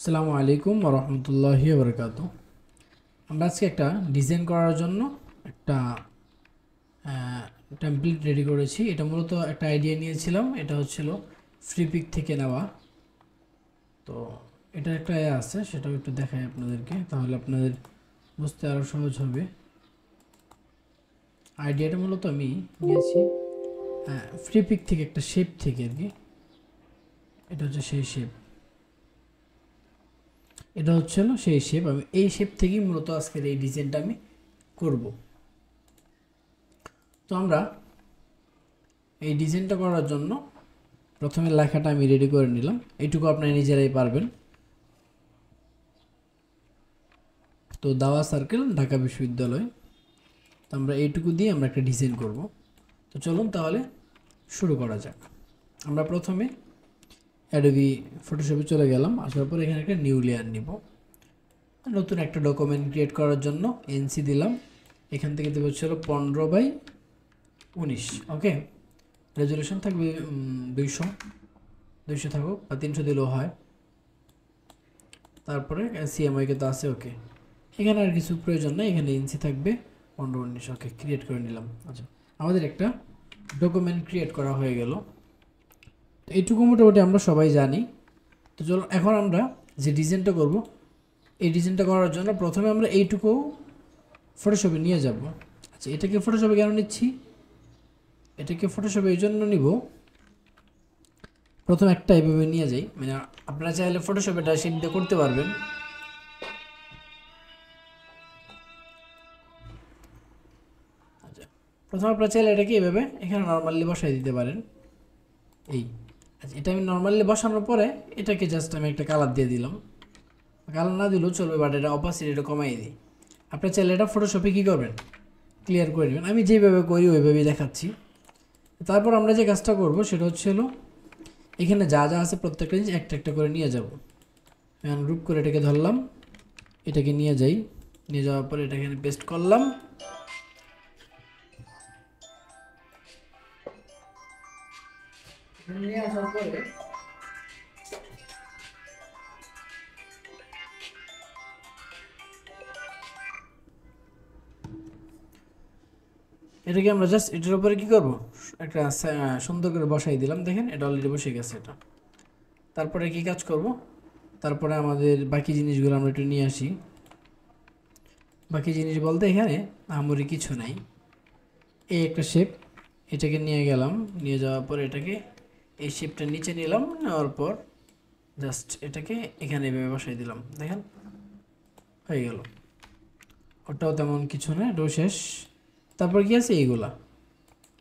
আসসালামু আলাইকুম ওয়া রাহমাতুল্লাহি ওয়া বারাকাতুহু। আমরা আজকে একটা ডিজাইন করার জন্য একটা টেমপ্লেট রেডি করেছি। এটা মূলত একটা আইডিয়া নিয়েছিলাম, এটা হচ্ছিল ফ্রিপিক থেকে নেওয়া। তো এটা একটা আছে, সেটাও একটু দেখাই আপনাদেরকে, তাহলে আপনাদের বুঝতে আরও সহজ হবে। আইডিয়াটা মূলত আমি নিয়েছি ফ্রিপিক থেকে, একটা শেপ থেকে আর কি। এটা হচ্ছে সেই শেপ, এটা হচ্ছিল সেই শেপ। আমি এই শেপ থেকেই মূলত আজকের এই ডিজাইনটা আমি করব। তো আমরা এই ডিজাইনটা করার জন্য প্রথমে লেখাটা আমি রেডি করে নিলাম, এইটুকু আপনারা নিজেরাই পারবেন। তো দাওয়া সার্কেল, ঢাকা বিশ্ববিদ্যালয়। তো আমরা এইটুকু দিয়ে আমরা একটা ডিজাইন করব। তো চলুন তাহলে শুরু করা যাক। আমরা প্রথমে অ্যাডোবি ফটোশপে চলে গেলাম, আসার পর এখানে একটা নিউ লেয়ার নিব। নতুন একটা ডকুমেন্ট ক্রিয়েট করার জন্য এনসি দিলাম। এখান থেকে দেবো হচ্ছিল 15/19। ওকে, রেজলিউশন থাকবে 200 থাকুক, বা 300 দিলেও হয়। তারপরে সিএমআইকে তো আছে, ওকে। এখানে আর কিছু প্রয়োজন নেই, এখানে ইঞ্চি থাকবে 15/19। ওকে, ক্রিয়েট করে নিলাম। আচ্ছা, আমাদের একটা ডকুমেন্ট ক্রিয়েট করা হয়ে গেল। তো এইটুকু মোটামুটি আমরা সবাই জানি। তো চলো এখন আমরা যে ডিজাইনটা করব, এই ডিজাইনটা করার জন্য প্রথমে আমরা এইটুকু ফটোশপে নিয়ে যাব। আচ্ছা, এটাকে ফটোশপে কেন নিচ্ছি? এটাকে ফটোশপে এই জন্য নিব, প্রথম একটা এইভাবে নিয়ে যাই, মানে আপনারা চাইলে ফটোশপে এটা শিট দিয়ে করতে পারবেন। আচ্ছা, প্রথমে আপনারা চাইলে এটাকে এইভাবে এখানে নর্মালি বসাই দিতে পারেন। এই, আচ্ছা, এটা আমি নর্মালি বসানোর পরে এটাকে জাস্ট আমি একটা কালার দিয়ে দিলাম। কালার না দিলেও চলবে, বাট এটা অপাসিটিটা কমাই দিই। আপনারা চাইলে এটা ফটোশপে কী করবেন, ক্লিয়ার করে নেবেন। আমি যেভাবে করি ওইভাবেই দেখাচ্ছি। তারপর আমরা যে কাজটা করব সেটা হচ্ছে হলো, এখানে যা যা আছে প্রত্যেকটা জিনিস একটা একটা করে নিয়ে যাব। গ্রুপ করে এটাকে ধরলাম, এটাকে নিয়ে যাই, নিয়ে যাওয়ার পরে এটা এখানে পেস্ট করলাম। নিয়ে আসার পরে এটাকে আমরা জাস্ট এটার উপরে কী করবো, একটা সুন্দর করে বসাই দিলাম। দেখেন এটা অলরেডি বসে গেছে এটা। তারপরে কি কাজ করব, তারপরে আমাদের বাকি জিনিসগুলো আমরা একটু নিয়ে আসি। বাকি জিনিস বলতে এখানে আমারই কিছু নাই, এই একটা শেপ, এটাকে নিয়ে গেলাম। নিয়ে যাওয়ার পর এটাকে এই শেপটা নিচে নিলাম, নেওয়ার পর জাস্ট এটাকে এখানে এভাবে বসাই দিলাম। দেখেন হয়ে গেল, ওটাও তেমন কিছু না, এটাও শেষ। তারপর কি আছে এইগুলা,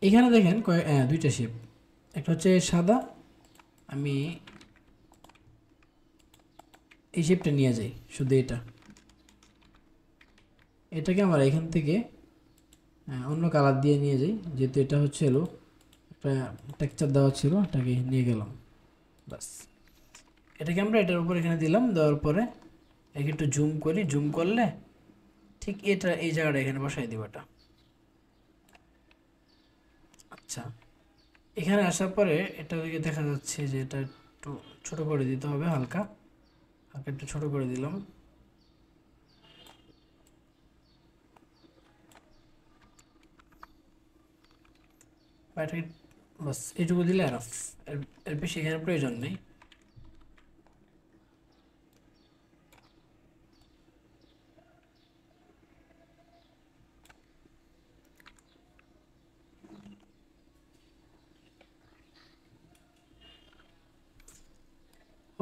এখানে দেখেন দুইটা শেপ, একটা হচ্ছে সাদা। আমি এই শেপটা নিয়ে যাই, শুধু এটাকে আমরা এখান থেকে অন্য কালার দিয়ে নিয়ে যাই, যেহেতু এটা হচ্ছে হলো একটা টেক্সচার দেওয়া ছিল, এটাকে নিয়ে গেলাম। বাস, এটাকে আমরা এটার উপর এখানে দিলাম। দেওয়ার পরে একে একটু জুম করি, জুম করলে ঠিক এটা এই জায়গাটা এখানে বসাই দিব এটা। আচ্ছা, এখানে আসার পরে এটা দিকে দেখা যাচ্ছে যে এটা একটু ছোট করে দিতে হবে, হালকা হালকা একটু ছোট করে দিলাম। বা এটাকে বাস এইটুকু দিলে আর এর বেশি এখানে প্রয়োজন নেই।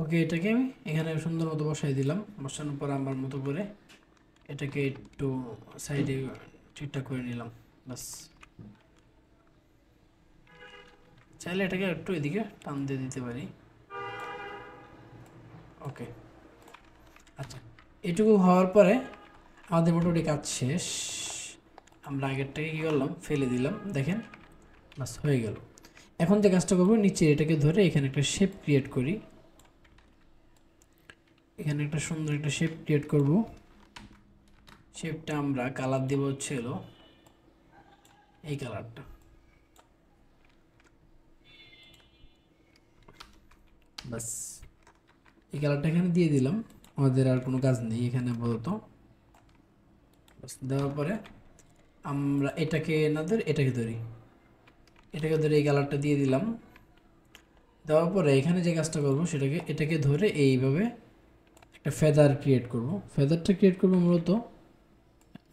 ওকে, এটাকে আমি এখানে সুন্দর মতো বসাই দিলাম। বসানোর পর আমার মতো করে এটাকে একটু সাইডে ঠিকঠাক করে নিলাম। বাস, চাইলে এটাকে একটু এদিকে টান দিয়ে দিতে পারি। ওকে, আচ্ছা, এটুকু হওয়ার পরে আমাদের মোটামুটি কাজ শেষ। আমরা আগেরটাকে কী করলাম, ফেলে দিলাম। দেখেন বাস হয়ে গেল। এখন যে কাজটা করবো, নিচে এটাকে ধরে এখানে একটা শেপ ক্রিয়েট করি। এখানে একটা সুন্দর একটা শেপ ক্রিয়েট করব। শেপটা আমরা কালার দেবো হচ্ছে হলো এই কালারটা। বাস, এই কালারটা এখানে দিয়ে দিলাম, আমাদের আর কোনো কাজ নেই এখানে আপাতত। দেওয়ার পরে আমরা এটাকে না ধরে এটাকে ধরি, এটাকে ধরে এই কালারটা দিয়ে দিলাম। দেওয়ার পরে এখানে যে কাজটা করবো সেটাকে এটাকে ধরে এইভাবে একটা ফেদার ক্রিয়েট করব। ফেদারটা ক্রিয়েট করবো মূলত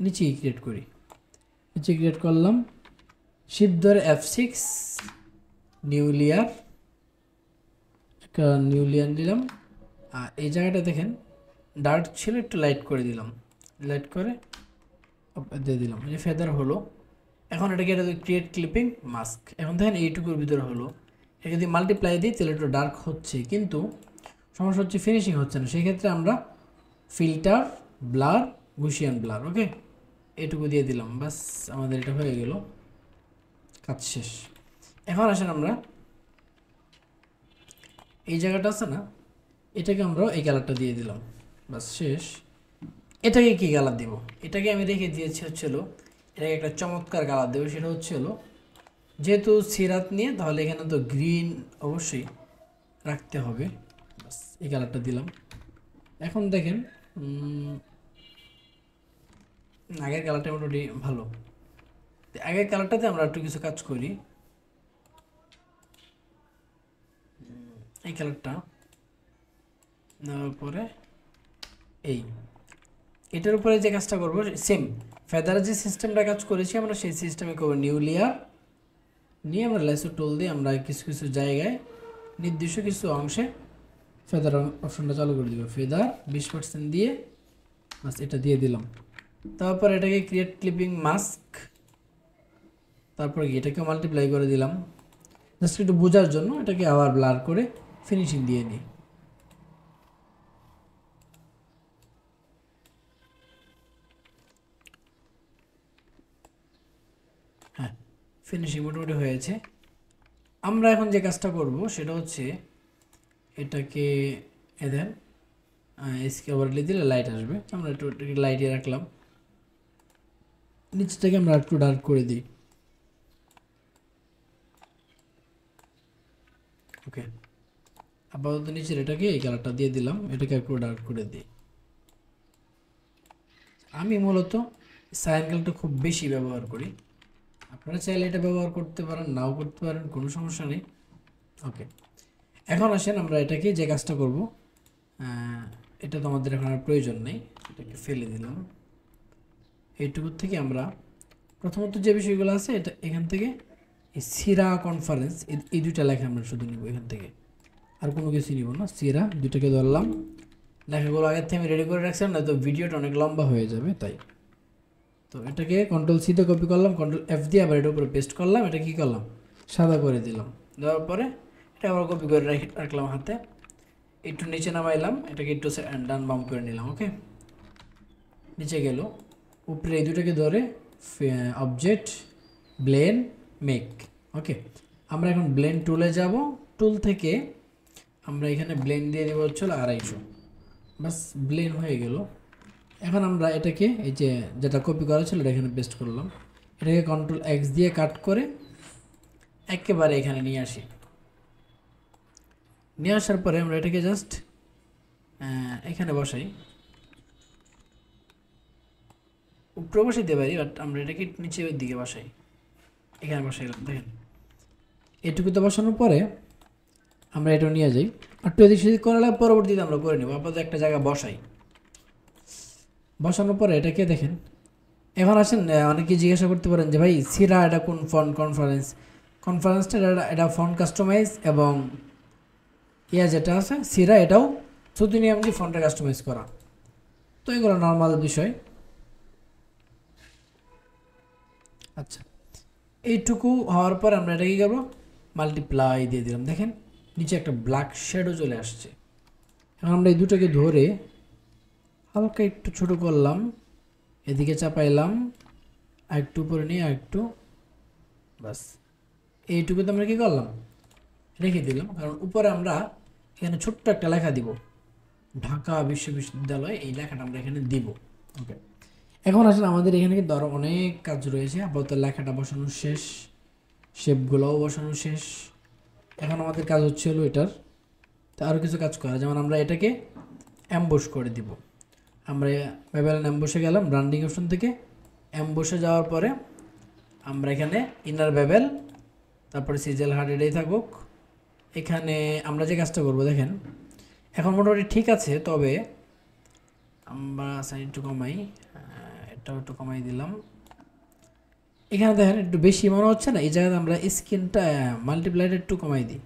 নিচেই ক্রিয়েট করি, নিচে ক্রিয়েট করলাম, শিফট ধরে F6, নিউ লেয়ার, একটা নিউ লেয়ার নিলাম। আর এই জায়গাটা দেখেন ডার্ক ছিল, একটু লাইট করে দিলাম, লাইট করে দিয়ে দিলাম, এই যে ফেদার হলো। এখন এটাকে এটা ক্রিয়েট ক্লিপিং মাস্ক, এখন দেখেন এইটুকুর ভিতরে হলো। এটা যদি মাল্টিপ্লাই দিই তাহলে একটু ডার্ক হচ্ছে, কিন্তু সমস্যা হচ্ছে ফিনিশিং হচ্ছে না। সেই ক্ষেত্রে আমরা ফিল্টার, ব্লার, গুশিয়ান ব্লার, ওকে এইটুকু দিয়ে দিলাম, বাস আমাদের এটা হয়ে গেল, কাজ শেষ। এখন আসেন আমরা এই জায়গাটা আছে না, এটাকে আমরা এই কালারটা দিয়ে দিলাম, বাস শেষ। এটাকে কি কালার দেব? এটাকে আমি রেখে দিয়েছি হচ্ছিল, এটাকে একটা চমৎকার কালার দেবো, সেটা হচ্ছে হলো যেহেতু সিরাত নিয়ে, তাহলে এখানে তো গ্রিন অবশ্যই রাখতে হবে, বাস এই কালারটা দিলাম। এখন দেখেন আগের কালারটা মোটামুটি ভালো, আগের কালারটাতে আমরা একটু কিছু কাজ করি। এই কালারটা নেওয়ার পরে এটার উপরে যে কাজটা করবো সেম ফেদারের যে সিস্টেমটা কাজ করেছি আমরা সেই সিস্টেমে করবো। নিউ লেয়ার নিয়ে আমরা লেসো টুল দিয়ে আমরা কিছু কিছু জায়গায় নির্দিষ্ট কিছু অংশে ফেদার অপশনটা চালু করে দিব, ফেদার 20% দিয়ে, বাস এটা দিয়ে দিলাম। তারপর এটাকে ক্রিয়েট ক্লিপিং মাস্ক, তারপরে এটাকে মাল্টিপ্লাই করে দিলাম জাস্ট একটু বোঝার জন্য। এটাকে আবার ব্লার করে ফিনিশিং দিয়ে নিই। হ্যাঁ, ফিনিশিং মোটামুটি হয়েছে। আমরা এখন যে কাজটা করব সেটা হচ্ছে এটাকে এদের স্কেল ওভারলে দিলে লাইট আসবে, আমরা একটু লাইটে রাখলাম। নিচটাকে আমরা একটু ডার্ক করে দিই, ওকে আপাতত নিচের এটাকে এই কালারটা দিয়ে দিলাম, এটাকে একটু ডার্ক করে দিই। আমি মূলত সার্কেলটা খুব বেশি ব্যবহার করি, আপনারা চাইলে এটা ব্যবহার করতে পারেন, নাও করতে পারেন, কোনো সমস্যা নেই। ওকে, এখন আসেন আমরা এটাকে যে কাজটা করব, এটা তো আমাদের এখন আর প্রয়োজন নেই, এটাকে ফেলে দিলাম। এইটুকুর থেকে আমরা প্রথমত যে বিষয়গুলো আছে এটা এখান থেকে এই সিরা কনফারেন্স এই দুইটা লেখা আমরা শুধু নিব এখান থেকে, আর কোনো কিছু নিব না। সিরা দুইটাকে ধরলাম, লেখাগুলো আগের থেকে আমি রেডি করে রাখছিলাম, না তো ভিডিওটা অনেক লম্বা হয়ে যাবে, তাই তো এটাকে কন্ট্রোল সিতে কপি করলাম, কন্ট্রোল F দিয়ে আবার এটার উপরে পেস্ট করলাম, এটা কি করলাম সাদা করে দিলাম। দেওয়ার পরে এটা আবার কপি করে রাখলাম হাতে, একটু নিচে নামাইলাম, এটাকে একটু ডান বাম করে নিলাম, ওকে নিচে গেল। উপরে এই দুটাকে ধরে অবজেক্ট, ব্লেন, মেক, ওকে আমরা এখন ব্লেন টুলে যাব। টুল থেকে আমরা এখানে ব্লেন দিয়ে দেবো হচ্ছে 250, বাস ব্লেন হয়ে গেল। এখন আমরা এটাকে এই যে যেটা কপি করা ছিল এটা এখানে পেস্ট করলাম, এটাকে কন্ট্রোল X দিয়ে কাট করে একেবারে এখানে নিয়ে আসি। নিয়ে আসার পরে আমরা এটাকে জাস্ট এখানে বসাই, উপরে বসাইতে পারি, বাট আমরা এটাকে নিচের দিকে বসাই, এখানে বসাইলাম। দেখেন এটুকুতে বসানোর পরে আমরা এটা নিয়ে যাই, আর একটু এদিক সেদিক করালে পরবর্তীতে আমরা করে নেব। আপাতত একটা জায়গা বসাই, বসানোর পরে এটাকে দেখেন। এখন আসেন অনেকে জিজ্ঞাসা করতে পারেন যে ভাই সিরা এটা কোন ফন্ট কনফারেন্সটা, এটা ফন্ট কাস্টমাইজ এবং যেটা আছে সিরা এটাও শুধু নিয়ম দিয়ে ফন্টটা কাস্টমাইজ করা, তো এগুলো নর্মাল বিষয়। আচ্ছা, এইটুকু হওয়ার পর আমরা এটা কী করবো, মাল্টিপ্লাই দিয়ে দিলাম, দেখেন নিচে একটা ব্ল্যাক শেডও চলে আসছে। এখন আমরা এই দুটোকে ধরে হালকা একটু ছোট করলাম, এদিকে চাপাইলাম, আর একটু উপরে নিয়ে আর একটু, বাস এইটুকুতে আমরা কী করলাম রেখে দিলাম, কারণ উপরে আমরা এখানে ছোট্ট একটা লেখা দিব, ঢাকা বিশ্ববিদ্যালয়, এই লেখাটা আমরা এখানে দিব, ওকে। এখন আসলে আমাদের এখানে কিন্তু আরও অনেক কাজ রয়েছে। আপাতত লেখাটা বসানো শেষ, শেপগুলোও বসানো শেষ, এখন আমাদের কাজ হচ্ছে হলো এটার তো আরও কিছু কাজ করা, যেমন আমরা এটাকে অ্যাম্বুশ করে দিব। আমরা ব্যাবেলিয়ন অ্যাম্বুশে গেলাম ব্র্যান্ডিং অপশন থেকে, অ্যাম্বুশে যাওয়ার পরে আমরা এখানে ইনার ব্যাবেল, তারপরে সিজেল হার্ড এটাই থাকুক। এখানে আমরা যে কাজটা করব দেখেন, এখন মোটামুটি ঠিক আছে, তবে আমরা সাইন একটু কমাই, এটাও একটু কমাই দিলাম। এখানে দেখেন একটু বেশি মনে হচ্ছে না, এই জায়গাতে আমরা স্ক্রিনটা মাল্টিপ্লাইটা একটু কমাই দিই,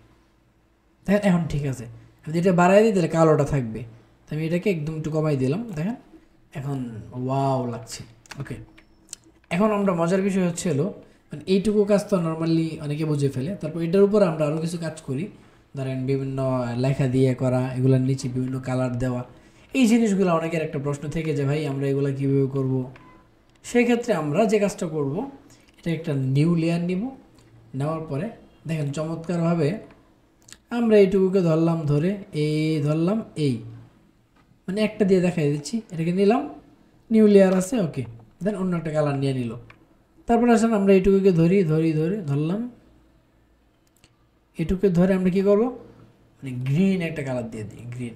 দেখেন এখন ঠিক আছে। যদি এটা বাড়াই দিই তাহলে কালোটা থাকবে, তো আমি এটাকে একদম একটু কমাই দিলাম, দেখেন এখন ওয়াও লাগছে। ওকে, এখন আমরা মজার বিষয় হচ্ছে হলো মানে এইটুকু কাজ তো নর্মালি অনেকে বুঝে ফেলে, তারপর এটার উপর আমরা আরও কিছু কাজ করি, ধরেন বিভিন্ন লেখা দিয়ে করা, এগুলোর নিচে বিভিন্ন কালার দেওয়া, এই জিনিসগুলো অনেকের একটা প্রশ্ন থেকে যে ভাই আমরা এগুলো কীভাবে করব। সেই ক্ষেত্রে আমরা যে কাজটা করব, এটা একটা নিউ লেয়ার নিব, নেওয়ার পরে দেখেন চমৎকারভাবে আমরা এইটুকুকে ধরলাম, ধরে ধরলাম এই মানে একটা দিয়ে দেখাই দিচ্ছি, এটাকে নিলাম, নিউ লেয়ার আছে, ওকে, দেন অন্য একটা কালার নিয়ে নিল। তারপর আসেন আমরা এইটুকুকে ধরলাম, এটুকুকে ধরে আমরা কি করব, মানে গ্রিন একটা কালার দিয়ে দিই, গ্রিন।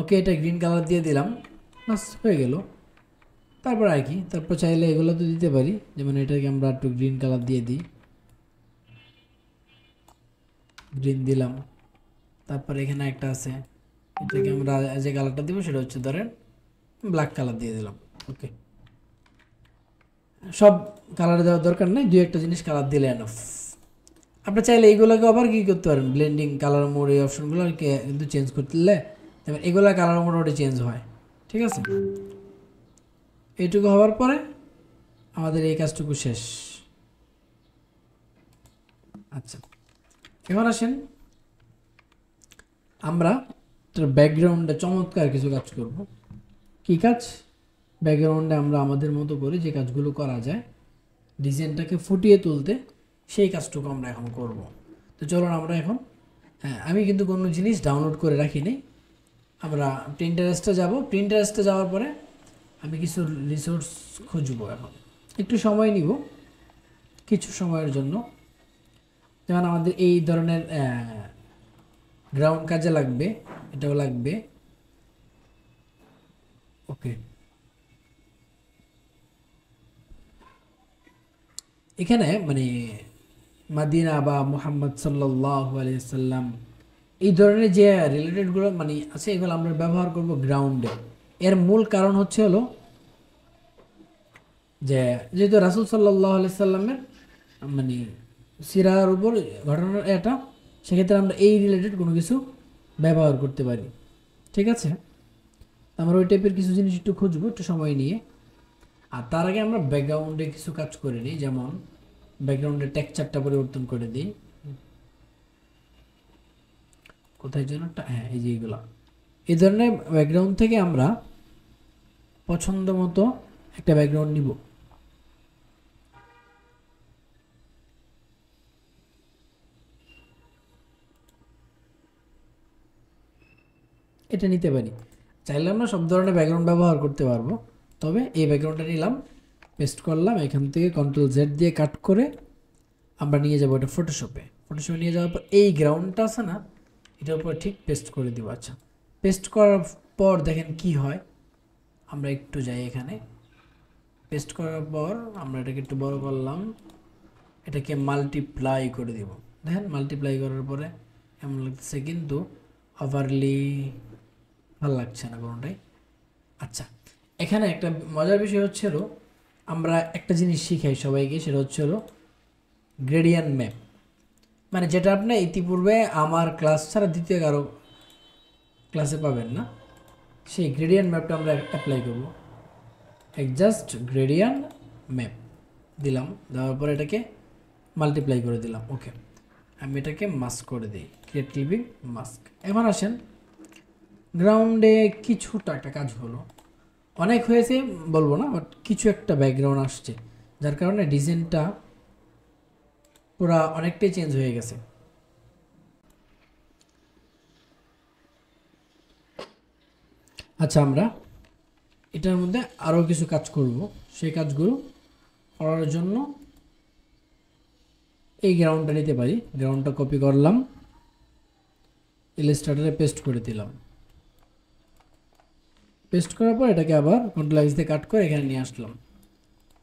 ওকে, এটা গ্রিন কালার দিয়ে দিলাম, বাস হয়ে গেল। তারপর আর কি, তারপর চাইলে এগুলো তো দিতে পারি, যেমন এটাকে আমরা একটু গ্রিন কালার দিয়ে দিই, গ্রিন দিলাম। তারপর এখানে একটা আছে, এটাকে আমরা যে কালারটা দিব সেটা হচ্ছে ধরেন ব্ল্যাক কালার দিয়ে দিলাম। ওকে, সব কালার দেওয়ার দরকার নেই, দুই একটা জিনিস কালার দিলে এনাফ। আপনার চাইলে এইগুলোকে আবার কী করতে পারেন, ব্লেন্ডিং কালার মোড এই অপশনগুলো কিন্তু চেঞ্জ করতে দিলে এগুলো কালার মোটামুটি চেঞ্জ হয়। ঠিক আছে, এইটুকু হওয়ার পরে আমাদের এই কাজটুকু শেষ। আচ্ছা, এখন আসেন আমরা ব্যাকগ্রাউন্ডে চমৎকার কিছু কাজ করব। কি কাজ? ব্যাকগ্রাউন্ডে আমরা আমাদের মতো করে যে কাজগুলো করা যায় ডিজাইনটাকে ফুটিয়ে তুলতে, সেই কাজটুকু আমরা এখন করব। তো চলুন আমরা এখন, হ্যাঁ আমি কিন্তু কোনো জিনিস ডাউনলোড করে রাখি নাই, আমরা প্রিন্টারেস্টে যাব, প্রিন্টারেস্টে যাওয়ার পরে আমি কিছু রিসোর্স খুঁজবো। এখন একটু সময় নিব, কিছু সময়ের জন্য, যেমন আমাদের এই ধরনের গ্রাউন্ড কাজে লাগবে, এটাও লাগবে। ওকে, এখানে মানে মাদিনা বা মুহাম্মদ সাল্লাল্লাহু আলাইহি সাল্লাম এই ধরনের যে রিলেটেডগুলো মানে আছে, এগুলো আমরা ব্যবহার করব গ্রাউন্ডে। এর মূল কারণ হচ্ছে হলো যে যেহেতু রাসূল সাল্লাল্লাহু আলাইহি সাল্লামের মানে সিরার উপর ঘটনা এটা, সেক্ষেত্রে আমরা এই রিলেটেড কোনো কিছু ব্যবহার করতে পারি। ঠিক আছে, আমরা ওই টাইপের কিছু জিনিস একটু খুঁজবো একটু সময় নিয়ে। আর তার আগে আমরা ব্যাকগ্রাউন্ডে কিছু কাজ করে নিই, যেমন ব্যাকগ্রাউন্ডের টেক্সচারটা পরিবর্তন করে দিই। কোথায় যেন, হ্যাঁ এই যে এইগুলা, এই ধরনের ব্যাকগ্রাউন্ড থেকে আমরা পছন্দ মতো একটা ব্যাকগ্রাউন্ড নিব। এটা নিতে পারি, চাইলে আমরা সব ধরনের ব্যাকগ্রাউন্ড ব্যবহার করতে পারবো, তবে এই ব্যাকগ্রাউন্ডটা নিলাম, পেস্ট করলাম, এখান থেকে Ctrl Z দিয়ে কাট করে আমরা নিয়ে যাবো এটা ফটোশপে। ফটোশপে নিয়ে যাওয়ার পর এই গ্রাউন্ডটা আছে না, এটার উপর ঠিক পেস্ট করে দিব। আচ্ছা, পেস্ট করার পর দেখেন কি হয়, আমরা একটু যাই এখানে, পেস্ট করার পর আমরা এটাকে একটু বড় করলাম, এটাকে মাল্টিপ্লাই করে দিব। দেখেন মাল্টিপ্লাই করার পরে এমন লাগতেছে, কিন্তু ওভারলি ভালো লাগছে না কোনোটাই। আচ্ছা, এখানে একটা মজার বিষয় হচ্ছে হলো, আমরা একটা জিনিস শিখাই সবাইকে, সেটা হচ্ছে হলো গ্রেডিয়েন্ট ম্যাপ, মানে যেটা আপনি ইতিপূর্বে আমার ক্লাস ছাড়া দ্বিতীয় কারো ক্লাসে পাবেন না, সেই গ্রেডিয়েন্ট ম্যাপটা আমরা অ্যাপ্লাই করব। জাস্ট গ্রেডিয়েন্ট ম্যাপ দিলাম, দেওয়ার পরে এটাকে মাল্টিপ্লাই করে দিলাম। ওকে, আমি এটাকে মাস্ক করে দিই, ক্রিয়েট ক্লিপিং মাস্ক। এখন আসেন গ্রাউন্ডে কিছুটা একটা কাজ হলো, অনেক হয়েছে বলবো না, বাট কিছু একটা ব্যাকগ্রাউন্ড আসছে, যার কারণে ডিজাইনটা পুরা অনেকটাই চেঞ্জ হয়ে গেছে। আচ্ছা, আমরা এটার মধ্যে আরও কিছু কাজ করব, সেই কাজগুলো করার জন্য এই গ্রাউন্ডটা নিতে পারি। গ্রাউন্ডটা কপি করলাম, ইলাস্ট্রেটরে পেস্ট করে দিলাম। পেস্ট করার পর এটাকে আবার কন্ট্রোল এক্স দিয়ে কাট করে এখানে নিয়ে আসলাম।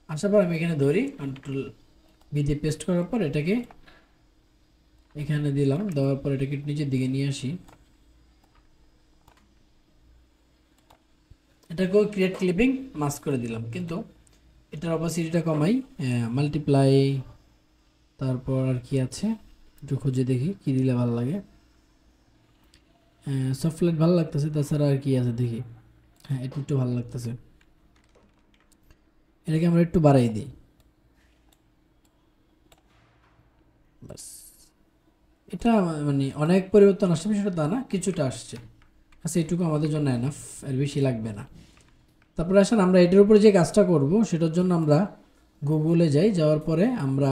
আসার পর আমি এখানে ধরি, কন্ট্রোল বি দিয়ে পেস্ট করার পর এটাকে এখানে দিলাম, দেওয়ার পর এটাকে নিচের দিকে নিয়ে আসি। এটাকেও ক্রিয়েট ক্লিপিং মাস্ক করে দিলাম, কিন্তু এটার অপাসিটিটা কমাই, মাল্টিপ্লাই, তারপর আর কি আছে একটু খুঁজে দেখি কি দিলে ভালো লাগে। সফটলাইট ভালো লাগতেছে, তাছাড়া আর কি আছে দেখি। হ্যাঁ, এটা একটু ভালো লাগতেছে, এটাকে আমরা একটু বাড়াই দিই। বাস, এটা মানে অনেক পরিবর্তন আসছে সেটা তা না, কিছুটা আসছে। আচ্ছা, এইটুকু আমাদের জন্য এনাফ, এর বেশি লাগবে না। তারপরে আসেন আমরা এটার উপরে যে কাজটা করব সেটার জন্য আমরা গুগলে যাই, যাওয়ার পরে আমরা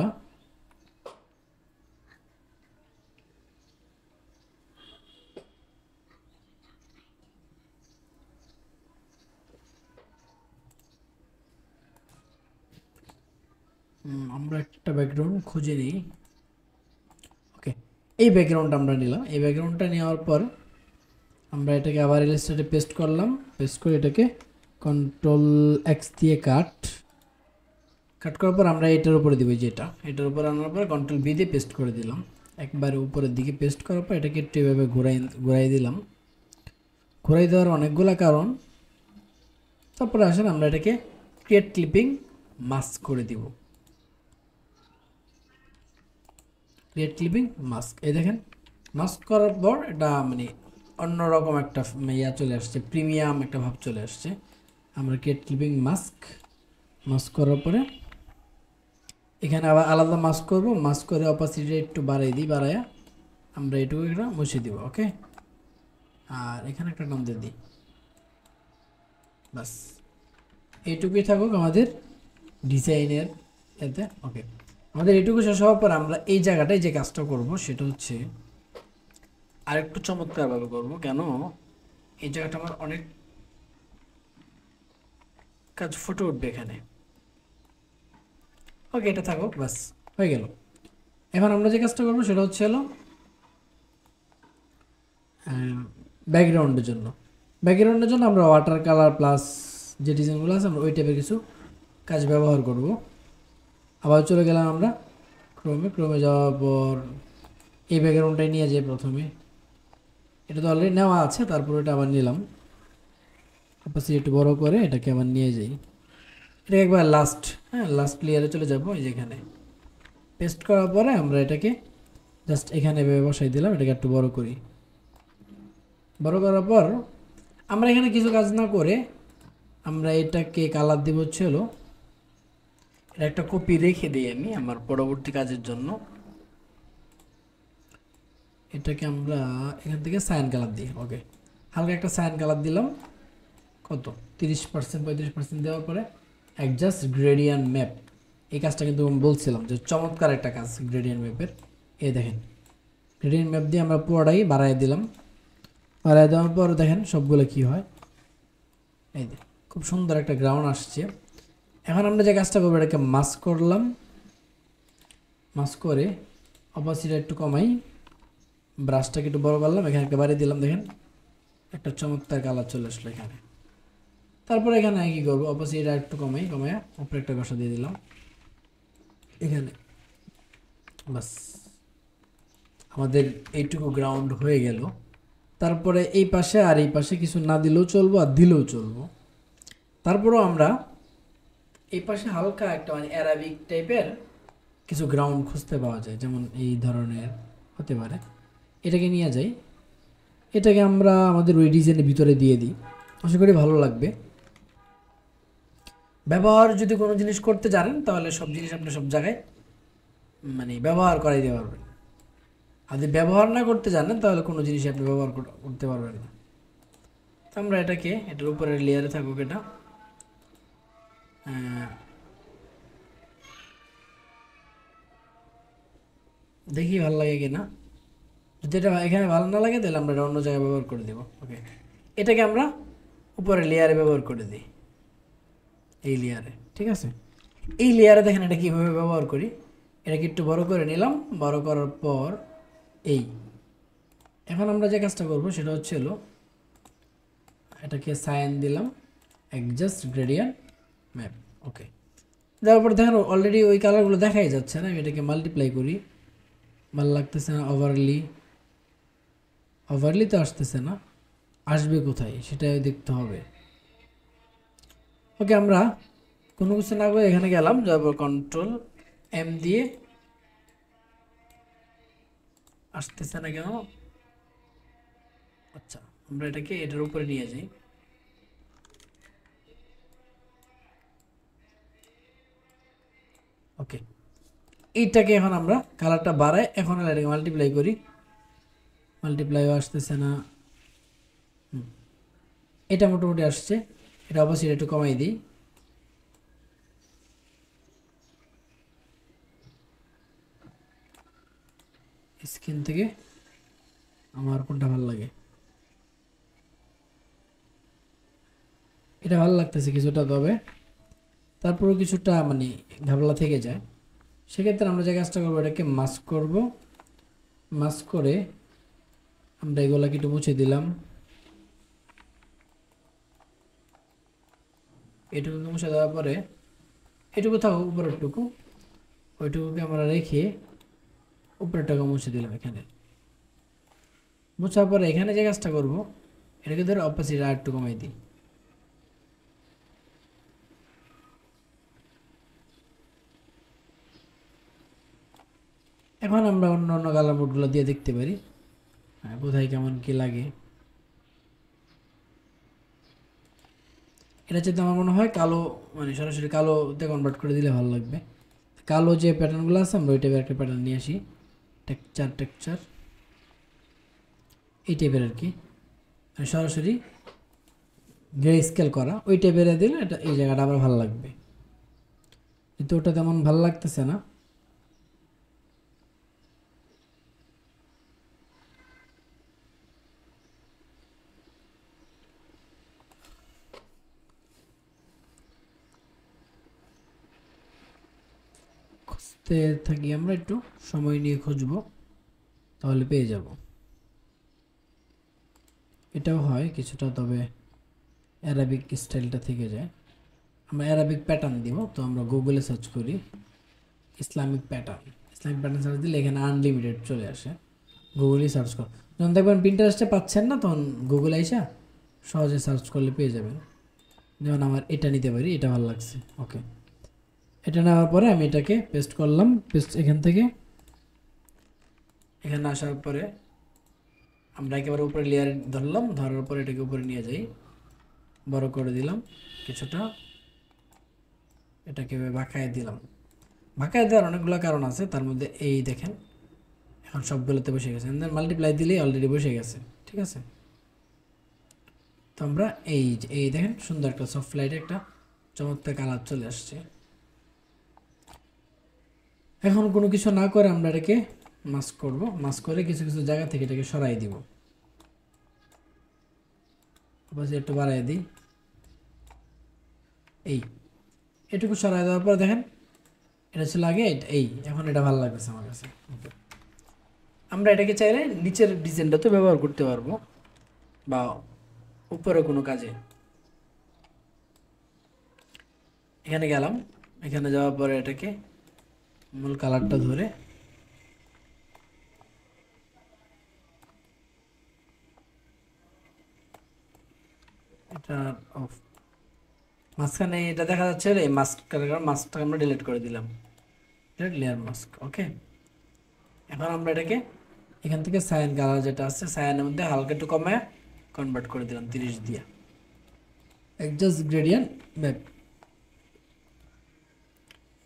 একটা ব্যাকগ্রাউন্ড খুঁজে নিই। ওকে, এই ব্যাকগ্রাউন্ডটা আমরা নিলাম। এই ব্যাকগ্রাউন্ডটা নেওয়ার পর আমরা এটাকে আবার ইলাস্ট্রেটরে পেস্ট করলাম। পেস্ট করে এটাকে কন্ট্রোল এক্স দিয়ে কাট করার পর আমরা এটার উপরে দিব, যেটা এটার উপর আনার পর কন্ট্রোল বি দিয়ে পেস্ট করে দিলাম। একবারে উপরের দিকে পেস্ট করার পর এটাকে একটু এভাবে ঘুরাই দিলাম। ঘুরাই দেওয়ার অনেকগুলো কারণ। তারপরে আসেন আমরা এটাকে ক্রিয়েট ক্লিপিং মাস্ক করে দিব। ক্রিয়েট ক্লিপিং মাস্ক, এই দেখেন মাস্ক করার পর এটা মানে অন্যরকম একটা চলে আসছে, প্রিমিয়াম একটা ভাব চলে আসছে। আমরা ক্রিয়েট ক্লিপিং মাস্ক করার পরে এখানে আবার আলাদা মাস্ক করব। মাস্ক করে অপাসিটি একটু বাড়াই দিই, বাড়ায়া আমরা এটুকু একটা মুছে দিব। ওকে, আর এখানে একটা নাম দিয়ে দিই। বাস, এইটুকুই থাকুক আমাদের ডিজাইনের এতে। ওকে, আমাদের এইটুকু শেষ হওয়ার পর আমরা এই জায়গাটায় যে কাজটা করব সেটা হচ্ছে আরেকটু চমৎকারভাবে করব। কেন, এই জায়গাটা আমার অনেক কাজ ফুটে উঠবে এখানে। ওকে, এটা থাকুক, বাস হয়ে গেল। এখন আমরা যে কাজটা করবো সেটা হচ্ছে হলো ব্যাকগ্রাউন্ডের জন্য আমরা ওয়াটার কালার প্লাস যে ডিজাইনগুলো আছে আমরা ওই টাইপের কিছু কাজ ব্যবহার করব। আবার চলে গেলাম আমরা ক্রোমে যাওয়ার পর এই ব্যাকগ্রাউন্ডটাই নিয়ে যাই প্রথমে। এটা তো অলরেডি নেওয়া আছে, তারপর এটা আবার নিলাম, অপাসিটি একটু বড় করে এটাকে আবার নিয়ে যাই। এটাকে একবার লাস্ট লেয়ারে চলে যাবো। এই যেখানে পেস্ট করার পরে আমরা এটাকে জাস্ট এখানে বসাই দিলাম। এটাকে একটু বড় করি। বড় করার পর আমরা এখানে কিছু কাজ না করে আমরা এটাকে কালার দিব হচ্ছে হলো, এটা একটা কপি রেখে দিই আমি আমার পরবর্তী কাজের জন্য। এটাকে আমরা এখান থেকে সায়ান কালার দিই। ওকে, হালকা একটা সায়ান কালার দিলাম, কত 30% 35% দেওয়ার পরে অ্যাডজাস্ট গ্রেডিয়েন্ট ম্যাপ। এই কাজটা কিন্তু আমি বলছিলাম যে চমৎকার একটা কাজ গ্রেডিয়েন্ট ম্যাপের। এই দেখেন গ্রেডিয়েন্ট ম্যাপ দিয়ে আমরা পুরোটাই বাড়াই দিলাম। বাড়াই দেওয়ার পর দেখেন সবগুলো কি হয়। এই যে খুব সুন্দর একটা গ্রাউন্ড আসছে। এখন আমরা যে কাজটা করবো এটাকে মাস্ক করলাম। মাস্ক করে অপাসিটি একটু কমাই, ব্রাশটাকে একটু বড় করলাম, এখানে একটা বাড়িয়ে দিলাম। দেখেন একটা চমৎকার কালার চলে আসলো এখানে। তারপরে এখানে কি করবো, অপাসিটিটা একটু কমায়া উপরে একটা ঘষা দিয়ে দিলাম এখানে। বাস, আমাদের এইটুকু গ্রাউন্ড হয়ে গেল। তারপরে এই পাশে আর এই পাশে কিছু না দিলেও চলবো আর দিলেও চলবো। তারপরেও আমরা এই পাশে হালকা একটা মানে অ্যারাবিক টাইপের কিছু গ্রাউন্ড খুঁজতে পাওয়া যায়, যেমন এই ধরনের হতে পারে। এটাকে নিয়ে যাই, এটাকে আমরা আমাদের ওই ডিজাইনের ভিতরে দিয়ে দিই। আশা করি ভালো লাগবে। ব্যবহার যদি কোনো জিনিস করতে জানেন তাহলে সব জিনিস আপনি সব জায়গায় মানে ব্যবহার করাই দিতে পারবেন। আর যদি ব্যবহার না করতে জানেন তাহলে কোনো জিনিস আপনি ব্যবহার করতে পারবেন না। তো আমরা এটার উপরের লেয়ারে থাকুক এটা। দেখি ভালো লাগে কিনা। যদি এটা এখানে ভালো না লাগে তাহলে আমরা এটা অন্য জায়গায় ব্যবহার করে দেবো। ওকে, এটাকে আমরা উপরে লেয়ারে ব্যবহার করে দিই, এই লেয়ারে। ঠিক আছে, এই লেয়ারে দেখেন এটা কীভাবে ব্যবহার করি। এটাকে একটু বড় করে নিলাম। বড় করার পর এই এখন আমরা যে কাজটা করব সেটা হচ্ছে হলো এটাকে সাইন দিলাম, অ্যাডজাস্ট গ্রেডিয়েন্ট ম্যাপ। ওকে, দেওয়ার পর দেখেন অলরেডি ওই কালারগুলো দেখাই যাচ্ছে না। আমি এটাকে মাল্টিপ্লাই করি, ভালো লাগতেছে না। ওভারলি তো আসতেছে না, আসবে কোথায় সেটাই দেখতে হবে। ওকে, আমরা কোনো কিছু না করে এখানে গেলাম, যাওয়ার পর কন্ট্রোল এম দিয়ে, আসতেছে না কেন? আচ্ছা, আমরা এটাকে এটার উপরে নিয়ে যাই। ওকে, এইটাকে এখন আমরা কালারটা বাড়াই, এখন এটাকে মাল্টিপ্লাই করি, মাল্টিপ্লাইও আসতেছে না। এটা মোটামুটি আসছে, এটা অবশ্যই একটু কমাই দিই। স্ক্রিন থেকে আমার কোনটা ভালো লাগে, এটা ভালো লাগতেছে কিছুটা, তবে তারপরেও কিছুটা মানে ঘাবলা থেকে যায়। সেক্ষেত্রে আমরা যে কাজটা করবো, এটাকে মাস্ক করব, মাস্ক করে আমরা এগুলাকে একটু মুছে দিলাম। এটুকু মুছে দেওয়ার পরে এটুকু থাকুক, উপরেরটুকু ওইটুকুকে আমরা রেখে উপরেরটাকে মুছে দিলাম। এখানে মুছার পরে এখানে যে কাজটা করব, এটাকে ধরে অপোজিট আর একটু কমাই দিই। এখন আমরা অন্য অন্য কালার মোডগুলো দিয়ে দেখতে পারি, কোথায় কেমন কি লাগে। এটা যেটা আমার মনে হয় কালো, মানে সরাসরি কালোতে কনভার্ট করে দিলে ভালো লাগবে। কালো যে প্যাটার্নগুলো আছে আমরা ওই টাইপের একটা প্যাটার্ন নিয়ে আসি, টেক্সচার এই টাইপের আর কি, মানে সরাসরি গ্রে স্কেল করা ওই টাইপের দিলে এটা এই জায়গাটা আবার ভালো লাগবে, কিন্তু ওটা তেমন ভালো লাগতেছে না। খুঁজতে থাকি, আমরা একটু সময় নিয়ে খুঁজবো, তাহলে পেয়ে যাব। এটাও হয় কিছুটা, তবে অ্যারাবিক স্টাইলটা থেকে যায়। আমরা অ্যারাবিক প্যাটার্ন দিব, তো আমরা গুগলে সার্চ করি Islamic pattern. Islamic pattern search দিলে এখানে আনলিমিটেড চলে আসে, গুগলেই সার্চ কর। যখন দেখবেন পিন্টারেস্টে পাচ্ছেন না, তখন গুগলে আইসা সহজে সার্চ করলে পেয়ে যাবেন। যেমন আমার এটা নিতে পারি, এটা ভালো লাগছে। ওকে, এটা নেওয়ার পরে আমি এটাকে পেস্ট করলাম, পেস্ট এখান থেকে এখানে আসার পরে আমরা একেবারে উপরে লেয়ার ধরলাম, ধরার পরে এটাকে উপরে নিয়ে যাই, বড় করে দিলাম কিছুটা, এটাকে বাঁকায় দিলাম। বাঁকায় দেওয়ার অনেকগুলো কারণ আছে, তার মধ্যে এই দেখেন এখন সবগুলোতে বসে গেছে, মাল্টিপ্লাই দিলেই অলরেডি বসে গেছে। ঠিক আছে, তো আমরা এই দেখেন সুন্দর একটা সফট লাইটে একটা চমৎকার কালার চলে আসছে। এখন কোনো কিছু না করে আমরা এটাকে মাস্ক করব, মাস্ক করে কিছু কিছু জায়গা থেকে এটাকে সরাই দিব, একটু বাড়াই দিই। এটুকু সরাই দেওয়ার পর দেখেন এটা ছিল আগে, এখন এটা ভালো লাগতেছে আমার কাছে। আমরা এটাকে চাইলে নিচের ডিজাইনটাতে ব্যবহার করতে পারবো, বা উপরে কোনো কাজে। এখানে গেলাম, এখানে যাওয়ার পরে এটাকে মূল কালারটা ধরে এটা অফ, মাঝখানে এটা দেখা যাচ্ছে এই মাস্ক কালার, মাস্কটা আমরা ডিলিট করে দিলাম, লেয়ার মাস্ক। ওকে, এখন আমরা এটাকে এখান থেকে সায়ান কালার যেটা আছে, সায়ানের মধ্যে হালকা একটু কমে কনভার্ট করে দিলাম 30 দিয়ে, অ্যাডজাস্ট গ্রেডিয়েন্ট ম্যাপ।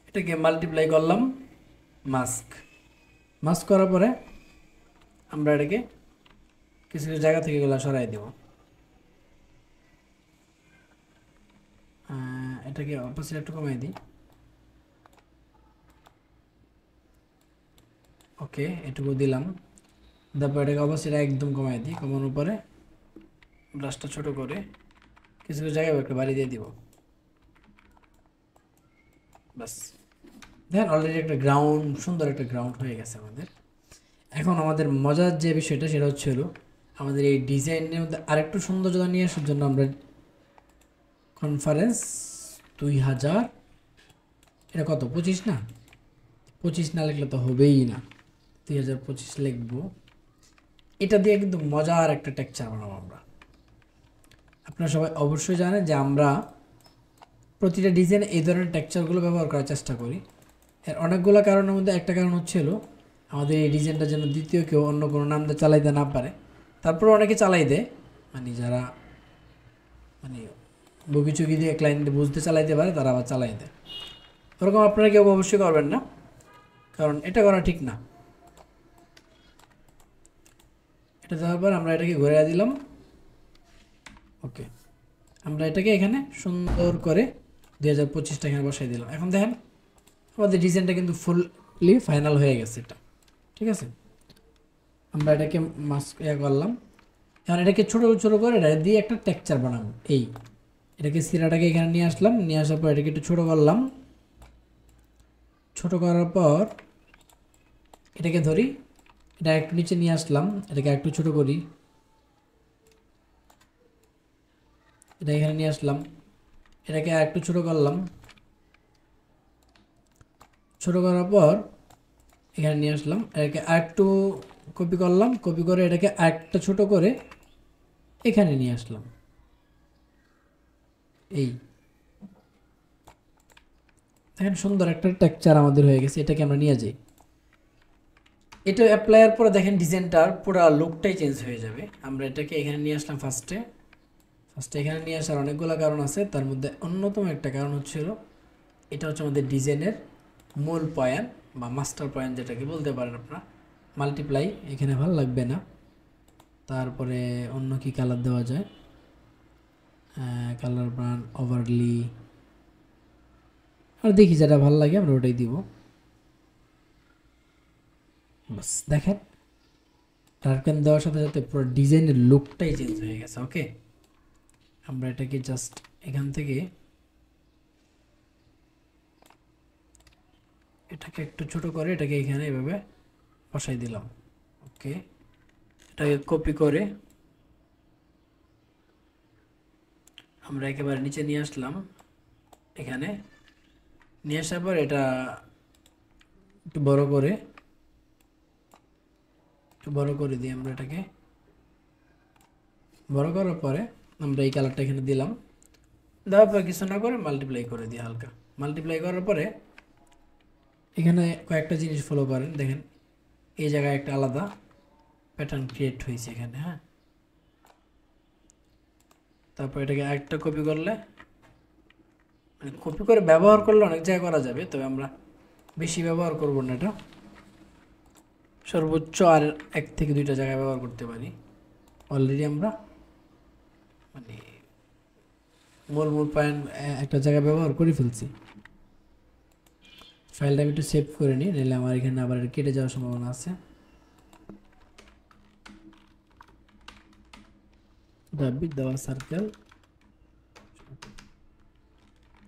এটাকে মাল্টিপ্লাই করলাম, মাস্ক মাস্ক করার পরে আমরা এটাকে কিছু কিছু জায়গা থেকে এগুলো সরাই দেব। এটাকে অপোজিট একটু কমাই দিই। ওকে, এটুকু দিলাম, তারপর এটাকে অবশ্যই একদম কমাই দিই। কমানোর পরে ব্রাশটা ছোট করে কিছু কিছু জায়গায় একটা বাড়ি দিয়ে দিব, বাস। দেখেন অলরেডি একটা গ্রাউন্ড, সুন্দর একটা গ্রাউন্ড হয়ে গেছে আমাদের। এখন আমাদের মজার যে বিষয়টা সেটা হচ্ছে হলো আমাদের এই ডিজাইনের মধ্যে আরেকটু সৌন্দর্যতা নিয়ে আসার জন্য আমরা কনফারেন্স 2000, এটা কত 25 না, 25 না লিখলে তো হবেই না, 2025 লিখবো। এটা দিয়ে কিন্তু মজার একটা টেক্সচার বানাবো আমরা। আপনারা সবাই অবশ্যই জানেন যে আমরা প্রতিটা ডিজাইনে এই ধরনের টেক্সচারগুলো ব্যবহার করার চেষ্টা করি। এর অনেকগুলো কারণের মধ্যে একটা কারণ হচ্ছে হলো আমাদের এই ডিজাইনটা যেন দ্বিতীয় কেউ অন্য কোনো নাম দিয়ে চালাইতে না পারে। তারপরে অনেকে চালাই দেয়, মানে যারা মানে বগিচুগি দিয়ে ক্লায়েন্ট বুঝতে চালাইতে পারে তারা আবার চালাই দেয়। ওরকম আপনারা কেউ অবশ্যই করবেন না, কারণ এটা করা ঠিক না। এটা দেওয়ার পর আমরা এটাকে ঘুরিয়ে দিলাম। ওকে, আমরা এটাকে এখানে সুন্দর করে 2025টা এখানে বসাই দিলাম। এখন দেখেন আমাদের ডিজাইনটা কিন্তু ফুললি ফাইনাল হয়ে গেছে এটা, ঠিক আছে। আমরা এটাকে মাস্ক করলাম। এখন এটাকে ছোটো ছোটো করে এটা দিয়ে একটা টেক্সচার বানাবো। এটাকে সিরাটাকে এখানে নিয়ে আসলাম, নিয়ে আসার পর এটাকে একটু ছোটো করলাম। ছোটো করার পর এটাকে ধরি, এটা একটু নিচে নিয়ে আসলাম, এটাকে একটু ছোটো করি, এটা এখানে নিয়ে আসলাম, এটাকে একটু ছোটো করলাম। ছোটো করার পর এখানে নিয়ে আসলাম, এটাকে একটু কপি করলাম, কপি করে এটাকে একটা ছোটো করে এখানে নিয়ে আসলাম। দেখেন সুন্দর একটা টেক্সচার আমাদের হয়ে গেছে। এটাকে আমরা নিয়ে যাই, এটা অ্যাপ্লাইয়ের পরে দেখেন ডিজাইনটার পুরো লুকটাই চেঞ্জ হয়ে যাবে। আমরা এটাকে এখানে নিয়ে আসলাম। ফার্স্টে এখানে নিয়ে আসার অনেকগুলো কারণ আছে, তার মধ্যে অন্যতম একটা কারণ হচ্ছিল এটা হচ্ছে আমাদের ডিজাইনের মূল পয়েন্ট বা মাস্টার পয়েন্ট যেটাকে বলতে পারেন আপনারা। মাল্টিপ্লাই এখানে ভালো লাগবে না, তারপরে অন্য কি কালার দেওয়া যায়, কালার ব্রান্ড ওভারলি, আর দেখি যেটা ভালো লাগে আমরা ওটাই দিব। বাস দেখেন ডার্কেন দেওয়ার সাথে সাথে পুরো ডিজাইনের লুকটাই চেঞ্জ হয়ে গেছে। ওকে, আমরা এটাকে জাস্ট এখান থেকে এটাকে একটু ছোট করে এটাকে এখানে এভাবে বসাই দিলাম। ওকে, এটাকে কপি করে আমরা একেবারে নিচে নিয়ে আসলাম। এখানে নিয়ে আসার পর এটা একটু বড় করে দিই। আমরা এটাকে বড় করার পরে আমরা এই কালারটা এখানে দিলাম। দেওয়ার পর কিছু না করে মাল্টিপ্লাই করে দিই হালকা। মাল্টিপ্লাই করার পরে এখানে কয়েকটা জিনিস ফলো করেন। দেখেন এই জায়গায় একটা আলাদা প্যাটার্ন ক্রিয়েট হয়েছে এখানে। হ্যাঁ, তারপর এটাকে একটা কপি করলে, মানে কপি করে ব্যবহার করলে অনেক জায়গায় করা যাবে, তবে আমরা বেশি ব্যবহার করব না। এটা সর্বোচ্চ আর 1 থেকে 2টা জায়গায় ব্যবহার করতে পারি। অলরেডি আমরা মানে মূল পয়েন্ট একটা জায়গায় ব্যবহার করে ফেলছি। ফাইলটা আমি একটু সেভ করে নিই, নাহলে আমার এখানে আবার কেটে যাওয়ার সম্ভাবনা আছে। ডাব্বিক দেওয়া সার্কেল।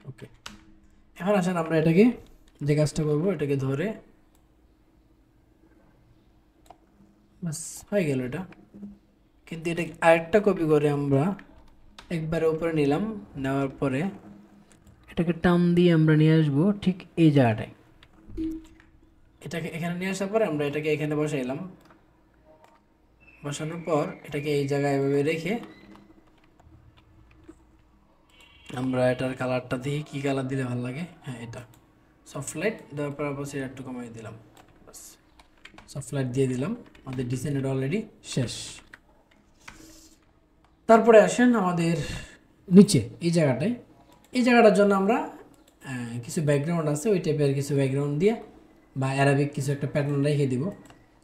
ওকে, এখন আসেন আমরা এটাকে যে কাজটা করবো, এটাকে ধরে বাস হয়ে গেল এটা। কিন্তু এটা আরেকটা কপি করে আমরা একবারে উপরে নিলাম, নেওয়ার পরে এটাকে টান দিয়ে আমরা নিয়ে আসবো ঠিক এই জায়গাটায়। এটাকে এখানে নিয়ে আসার পরে আমরা এটাকে এখানে বসাইলাম। বসানোর পর এটাকে এই জায়গায় এভাবে রেখে আমরা এটার কালারটা দেখি কি কালার দিলে ভালো লাগে। হ্যাঁ, এটা সফট লাইট দেওয়ার পর অবশ্যই একটু কমাই দিলাম। বাস সফট লাইট দিয়ে দিলাম। আমাদের ডিজাইনটা অলরেডি শেষ। তারপরে আসেন আমাদের নিচে এই জায়গাটায়। এই জায়গাটার জন্য আমরা কিছু ব্যাকগ্রাউন্ড আছে, ওই টাইপের কিছু ব্যাকগ্রাউন্ড দিয়ে বা অ্যারাবিক কিছু একটা প্যাটার্ন রেখে দিব,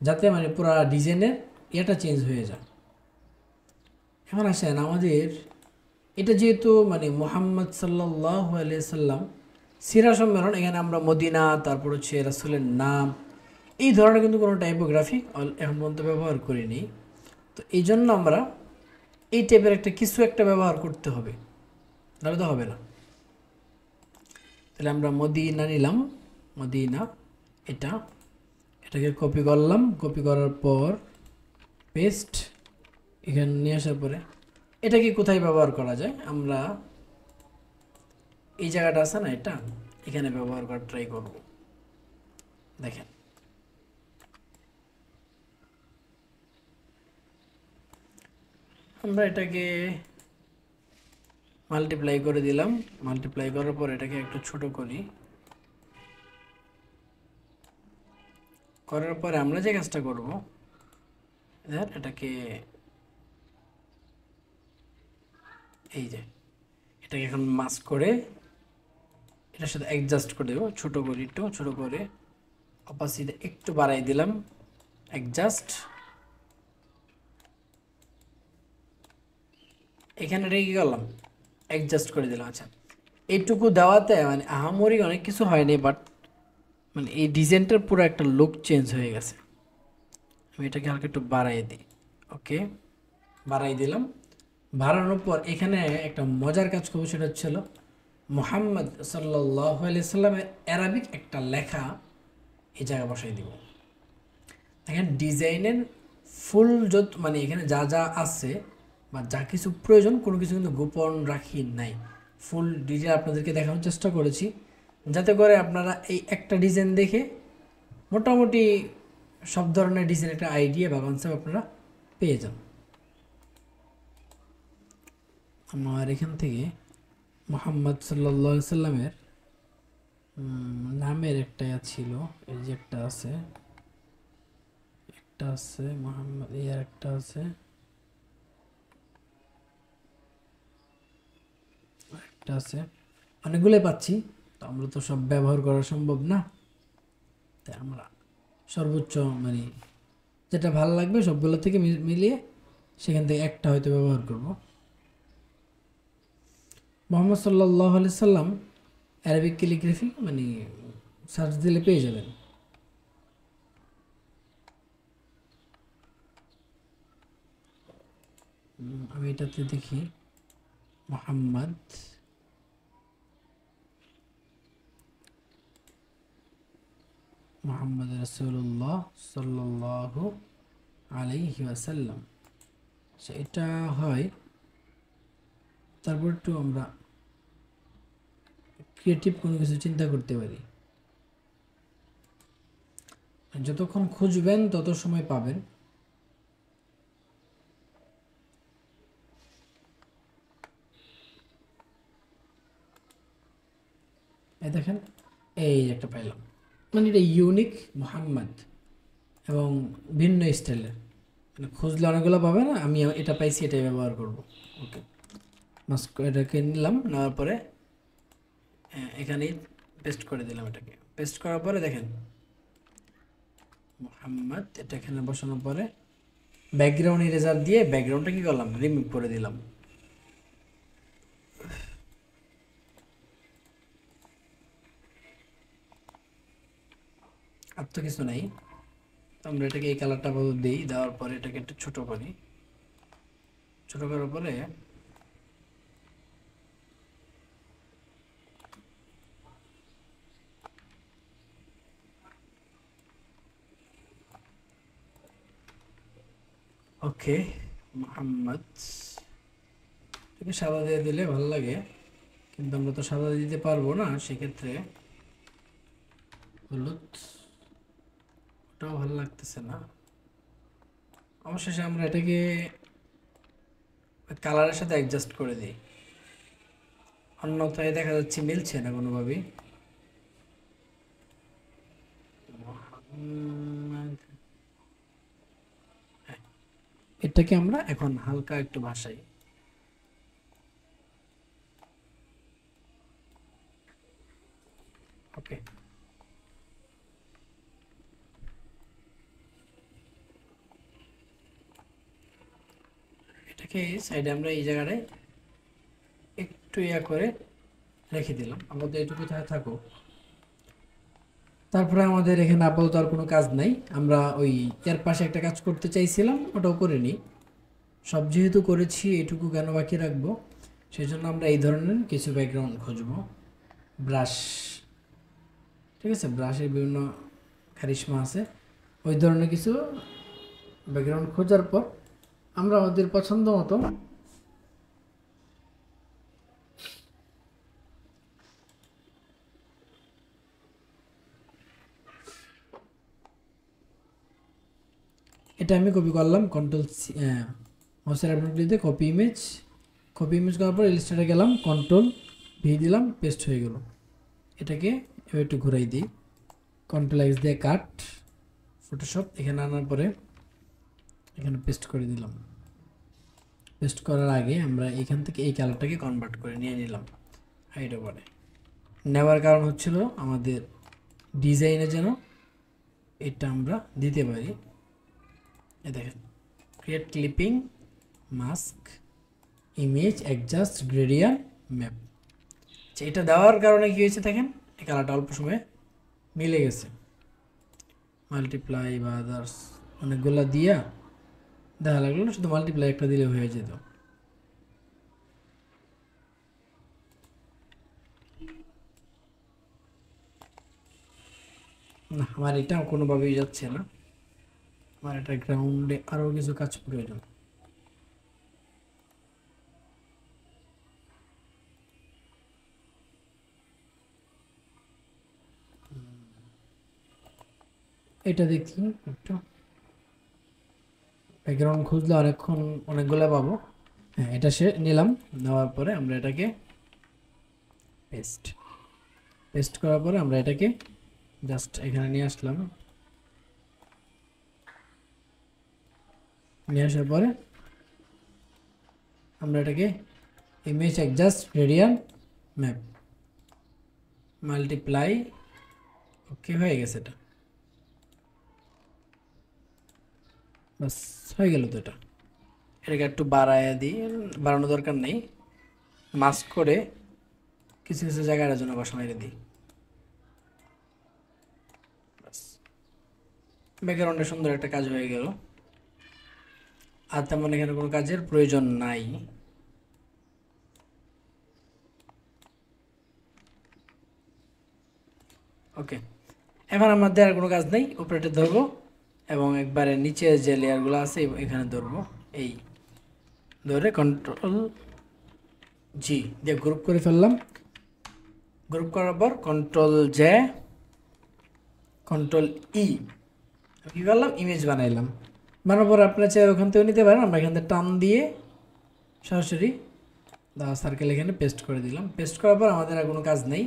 যাতে মানে পুরো ডিজাইনের এটা চেঞ্জ হয়ে যায়। এখন আসেন আমাদের এটা যেহেতু মানে মুহাম্মদ সাল্লাল্লাহু আলাইহি সাল্লাম সিরা সম্মেলন, এখানে আমরা মদিনা, তারপর হচ্ছে রাসূলের নাম, এই ধরনের কিন্তু কোনো টাইপোগ্রাফি এখন পর্যন্ত ব্যবহার করিনি। তো এই জন্য আমরা এই টাইপের কিছু একটা ব্যবহার করতে হবে, তাহলে তো হবে না। তাহলে আমরা মদিনা নিলাম, মদিনা এটাকে কপি করলাম, কপি করার পর পেস্ট এখানে নিয়ে আসার পরে এটাকে কোথায় ব্যবহার করা যায়, আমরা এই জায়গাটা আছে না, এটা এখানে ব্যবহার করার ট্রাই করব। দেখেন আমরা এটাকে মাল্টিপ্লাই করে দিলাম, মাল্টিপ্লাই করার পর এটাকে একটু ছোট করি, করার পরে আমরা যে কাজটা করব, এটাকে এই যে এটাকে এখন মাস্ক করে এটার সাথে অ্যাডজাস্ট করে দেবো, ছোট করে একটু ছোট করে অপাসিটি একটু বাড়াই দিলাম, অ্যাডজাস্ট। এখানে রেখে গেলাম, অ্যাডজাস্ট করে দিলাম। আচ্ছা এইটুকু দেওয়াতে মানে আহামরি অনেক কিছু হয়নি, বাট মানে এই ডিজাইনটার পুরো একটা লুক চেঞ্জ হয়ে গেছে। আমি এটাকে হালকা একটু বাড়াই দিই, ওকে বাড়াই দিলাম। বাড়ানোর পর এখানে একটা মজার কাজ করবো, সেটা হচ্ছিল মুহাম্মদ সাল্লাল্লাহু আলাইহি সাল্লামের অ্যারাবিক একটা লেখা এই জায়গায় বসাই দিব। দেখেন ডিজাইনের ফুল যত মানে এখানে যা যা আছে বা যা কিছু প্রয়োজন কোনো কিছু কিন্তু গোপন রাখি নাই, ফুল ডিটেল আপনাদেরকে দেখানোর চেষ্টা করেছি, যাতে করে আপনারা এই একটা ডিজাইন দেখে মোটামুটি সব ধরনের ডিজাইন একটা আইডিয়া বা কনসেপ্ট আপনারা পেয়ে যান। আমার এখান থেকে মুহাম্মদ সাল্লাল্লাহু আলাইহি সাল্লামের নামের একটা ছিল, এই যে একটা আছে, একটা আছে মোহাম্মদ, ইয়ার একটা আছে, একটা আছে, অনেকগুলোই পাচ্ছি, তো আমরা তো সব ব্যবহার করা সম্ভব না, তাই আমরা সর্বোচ্চ মানে যেটা ভালো লাগবে সবগুলো থেকে মিলিয়ে সেখান থেকে একটা হয়তো ব্যবহার করব। মোহাম্মদ সাল্লাল্লাহু আলাইহি সাল্লাম অ্যারাবিক ক্যালিগ্রাফি মানে সার্চ দিলে পেয়ে যাবেন। আমি এটাতে দেখি মোহাম্মদ মোহাম্মদ রাসূলুল্লাহ সাল্লাল্লাহু আলাইহি ওয়াসাল্লাম, এটা হয়। তারপর একটু আমরা ক্রিয়েটিভ কোনো কিছু চিন্তা করতে পারি, যতক্ষণ খুঁজবেন তত সময় পাবেন। এই দেখেন এই একটা পাইলাম, মানে এটা ইউনিক মোহাম্মদ এবং ভিন্ন স্টাইলের, মানে খুঁজলে অনেকগুলো পাবে না, আমি এটা পাইছি এটাই ব্যবহার করব। ওকে মাস্ক এটাকে নিলাম, নেওয়ার পরে এখানেই পেস্ট করে দিলাম, এটাকে পেস্ট করার পরে দেখেন মোহাম্মদ এটা এখানে বসানোর পরে ব্যাকগ্রাউন্ড ইরেজার দিয়ে ব্যাকগ্রাউন্ডটা কি করলাম, রিমুভ করে দিলাম। আর তো কিছু নাই, আমরা এটাকে এই কালারটা দিই, দেওয়ার পরে এটাকে একটু ছোট করি, ছোট করার পরে ওকে মোহাম্মদ এটাকে সাদা দিয়ে দিলে ভালো লাগে, কিন্তু আমরা তো সাদা দিতে পারবো না, সেক্ষেত্রে হলুদ, ওটাও ভালো লাগতেছে না। অবশেষে আমরা এটাকে কালারের সাথে অ্যাডজাস্ট করে দিই, অন্যথায় দেখা যাচ্ছে মিলছে না কোনোভাবেই। এটাকে আমরা এখন হালকা একটু ভাসাই, ওকে এটাকে সাইডে আমরা এই জায়গাটায় একটু ইয়া করে রেখে দিলাম, আমাদের এটুকু থাকো। তারপরে আমাদের এখানে আপাতত আর কোনো কাজ নাই, আমরা ওই এর পাশে একটা কাজ করতে চাইছিলাম, ওটাও করে নিই। সব যেহেতু করেছি এটুকু কেন বাকি রাখবো, সেই জন্য আমরা এই ধরনের কিছু ব্যাকগ্রাউন্ড খুঁজবো। ব্রাশ, ঠিক আছে, ব্রাশের বিভিন্ন কারিশমা আছে, ওই ধরনের কিছু ব্যাকগ্রাউন্ড খোঁজার পর আমরা আমাদের পছন্দ মতো এটা আমি কপি করলাম কন্ট্রোল মাউসের বাটন ক্লিক দিয়ে কপি ইমেজ করার পর ইলাস্ট্রেটরে গেলাম কন্ট্রোল ভি দিলাম পেস্ট হয়ে গেল। এটাকে এবার একটু ঘুরাই দিই, কন্ট্রোল এক্স দিয়ে কাট ফটোশপ এখানে আনার পরে এখানে পেস্ট করে দিলাম। পেস্ট করার আগে আমরা এখান থেকে এই কালারটাকে কনভার্ট করে নিয়ে নিলাম হাইড ওভারে। নেওয়ার কারণ হচ্ছিল আমাদের ডিজাইনে যেন এটা আমরা দিতে পারি। এই দেখেন create clipping mask image adjust gradient map. এটা দেওয়ার কারণে কী হয়েছে দেখেন এই কালারটা অল্প সময়ে মিলে গেছে। মাল্টিপ্লাই বা আদার্স অনেকগুলো দিয়া দেখা লাগলো না, শুধু মাল্টিপ্লাই একটা দিলে হয়ে যেত। না আমার এটা কোনোভাবেই যাচ্ছে না, আমার এটা গ্রাউন্ডে আরও কিছু কাজ প্রয়োজন। এটা দেখি একটু ব্যাকগ্রাউন্ড খুঁজলে অনেকক্ষণ অনেকগুলো পাবো। হ্যাঁ এটা সে নিলাম, নেওয়ার পরে আমরা এটাকে পেস্ট করার পরে আমরা এটাকে জাস্ট এখানে নিয়ে আসলাম। নিয়ে আসার পরে আমরা এটাকে image adjust gradient map multiply okay হয়ে গেছে এটা, বাস হয়ে গেল। তো এটাকে একটু বাড়ায় দিই, বাড়ানো দরকার নেই, মাস্ক করে কিছু কিছু জায়গাটার জন্য বসা মেরে দিই, বাস ব্যাকগ্রাউন্ডে সুন্দর একটা কাজ হয়ে গেল। আর তেমন এখানে কোনো কাজের প্রয়োজন নাই। ওকে এখন আমাদের আর কোনো কাজ নেই, উপরেটা ধরবো এবং একবারে নিচে যে লেয়ারগুলো আছে এখানে ধরবো, এই ধরে কন্ট্রোল জি দিয়ে গ্রুপ করে ফেললাম। গ্রুপ করার পর কন্ট্রোল জে কন্ট্রোল ই কী করলাম ইমেজ বানাইলাম। বানানোর পর আপনারা চাই ওখান থেকেও নিতে পারেন, আমরা এখান থেকে টান দিয়ে সরাসরি সার্কেল এখানে পেস্ট করে দিলাম। পেস্ট করার পর আমাদের আর কোনো কাজ নেই,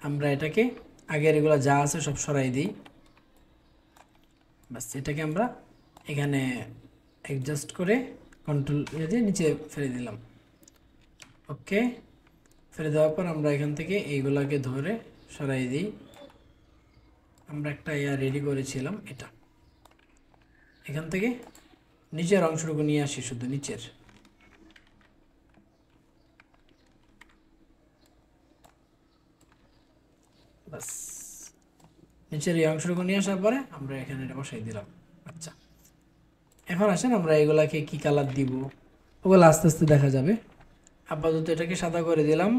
আমরা এটাকে আগের এগুলো যা আছে সব সরাই দিই। বাস এটাকে আমরা এখানে অ্যাডজাস্ট করে কন্ট্রোল দিয়ে নিচে ফেলে দিলাম। ওকে ফেলে দেওয়ার পর আমরা এখান থেকে এইগুলাকে ধরে সরাই দিই। আমরা একটা রেডি করেছিলাম, এটা এখান থেকে নিচের অংশটুকু নিয়ে আসি, শুধু নিচের। বাস নিচের এই অংশটুকু নিয়ে আসার পরে আমরা এখানে এটা বসাই দিলাম। আচ্ছা এখন আসেন আমরা এগুলাকে কি কালার দিব ওগুলো আস্তে আস্তে দেখা যাবে। আপাতত এটাকে সাদা করে দিলাম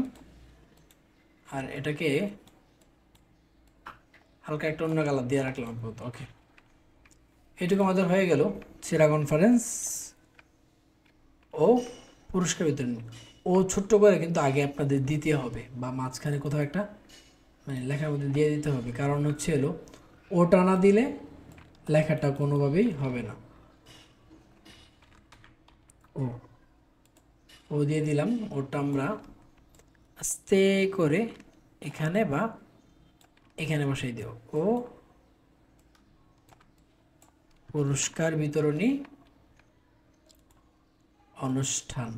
আর এটাকে হালকা একটা অন্য কালার দিয়ে রাখলাম আপাতত। ওকে এটুকু আমাদের হয়ে গেল সেরা কনফারেন্স ও পুরস্কার বিতরণ। ও ছোট্ট করে কিন্তু আগে আপনাদের দিতে হবে বা মাঝখানে কোথাও একটা মানে লেখার মধ্যে দিয়ে দিতে হবে, কারণ হচ্ছে এলো ওটা না দিলে লেখাটা কোনোভাবেই হবে না। ও ও দিয়ে দিলাম, ওটা আমরা আস্তে করে এখানে বা এখানে বসাই দেব। ও পুরস্কার বিতরণী অনুষ্ঠান।